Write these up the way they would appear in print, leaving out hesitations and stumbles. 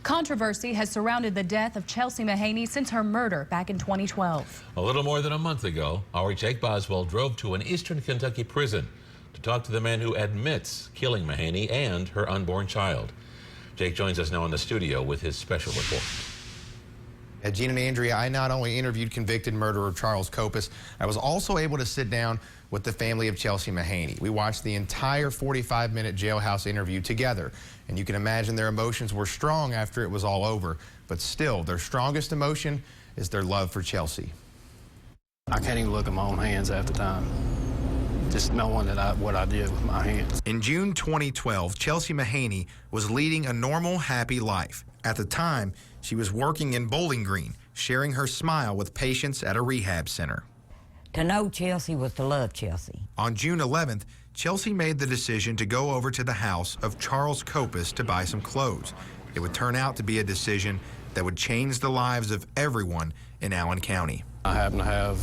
Controversy has surrounded the death of Chelsey Mahaney since her murder back in 2012. A little more than a month ago, our Jake Boswell drove to an eastern Kentucky prison to talk to the man who admits killing Mahaney and her unborn child. Jake joins us now in the studio with his special report. Gene and Andrea, I not only interviewed convicted murderer Charles Kopis, I was also able to sit down with the family of Chelsey Mahaney. We watched the entire 45-minute jailhouse interview together, and you can imagine their emotions were strong after it was all over. But still, their strongest emotion is their love for Chelsey. I can't even look at my own hands half the time, just knowing that what I did with my hands. In June 2012, Chelsey Mahaney was leading a normal, happy life. At the time, she was working in Bowling Green, sharing her smile with patients at a rehab center. To know Chelsey was to love Chelsey. On June 11th, Chelsey made the decision to go over to the house of Charles Kopis to buy some clothes. It would turn out to be a decision that would change the lives of everyone in Allen County. I happen to have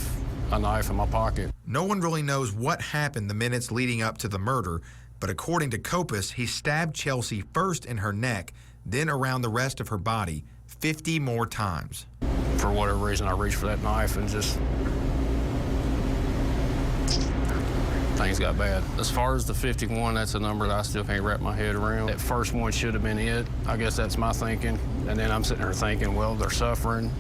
a knife in my pocket. No one really knows what happened the minutes leading up to the murder, but according to Kopis, he stabbed Chelsey first in her neck, then around the rest of her body 50 more times. For whatever reason, I reached for that knife and just things got bad. As far as the 51, that's a number that I still can't wrap my head around. That first one should have been it. I guess that's my thinking. And then I'm sitting there thinking, well, they're suffering,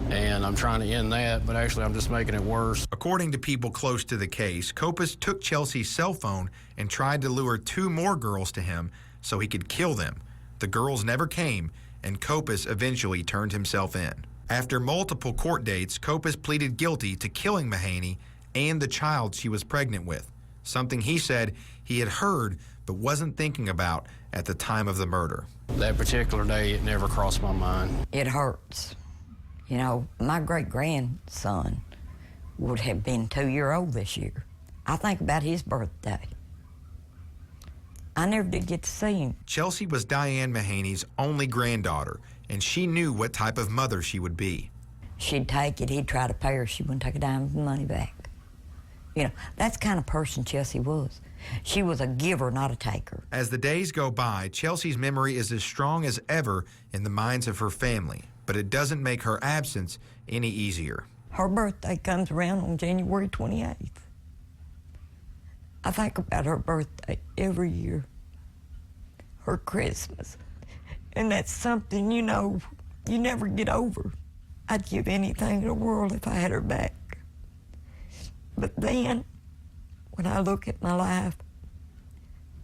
and I'm trying to end that, but actually I'm just making it worse. According to people close to the case, Kopis took Chelsey's cell phone and tried to lure 2 more girls to him so he could kill them. The girls never came, and Kopis eventually turned himself in. After multiple court dates, Kopis pleaded guilty to killing Mahaney and the child she was pregnant with, something he said he had heard but wasn't thinking about at the time of the murder. That particular day, it never crossed my mind. It hurts. You know, my great-grandson would have been 2-year-old this year. I think about his birthday. I never did get to see him. Chelsey was Diane Mahaney's only granddaughter, and she knew what type of mother she would be. She'd take it, he'd try to pay her, she wouldn't take a dime of the money back. You know, that's the kind of person Chelsey was. She was a giver, not a taker. As the days go by, Chelsey's memory is as strong as ever in the minds of her family, but it doesn't make her absence any easier. Her birthday comes around on January 28th. I think about her birthday every year, her Christmas, and that's something, you know, you never get over. I'd give anything in the world if I had her back. But then, when I look at my life,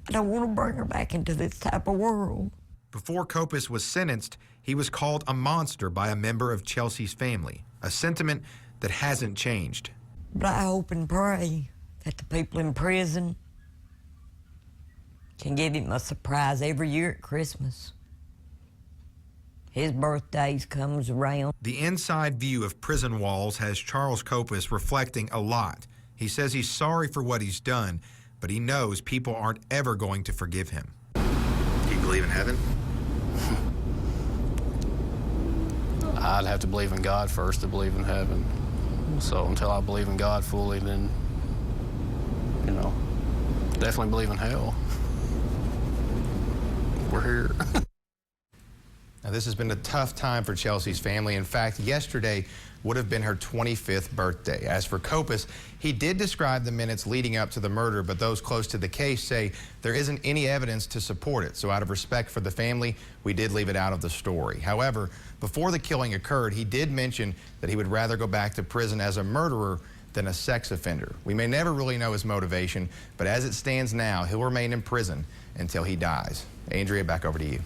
I don't want to bring her back into this type of world. Before Kopis was sentenced, he was called a monster by a member of Chelsey's family, a sentiment that hasn't changed. But I hope and pray that the people in prison can give him a surprise every year at Christmas. His birthday comes around. The inside view of prison walls has Charles Kopis reflecting a lot. He says he's sorry for what he's done, but he knows people aren't ever going to forgive him. Do you believe in heaven? I'd have to believe in God first to believe in heaven. So until I believe in God fully, then, you know, definitely believe in hell. We're here. Now, this has been a tough time for Chelsey's family. In fact, yesterday would have been her 25th birthday. As for Kopis, he did describe the minutes leading up to the murder, but those close to the case say there isn't any evidence to support it. So out of respect for the family, we did leave it out of the story. However, before the killing occurred, he did mention that he would rather go back to prison as a murderer than a sex offender. We may never really know his motivation, but as it stands now, he'll remain in prison until he dies. Andrea, back over to you.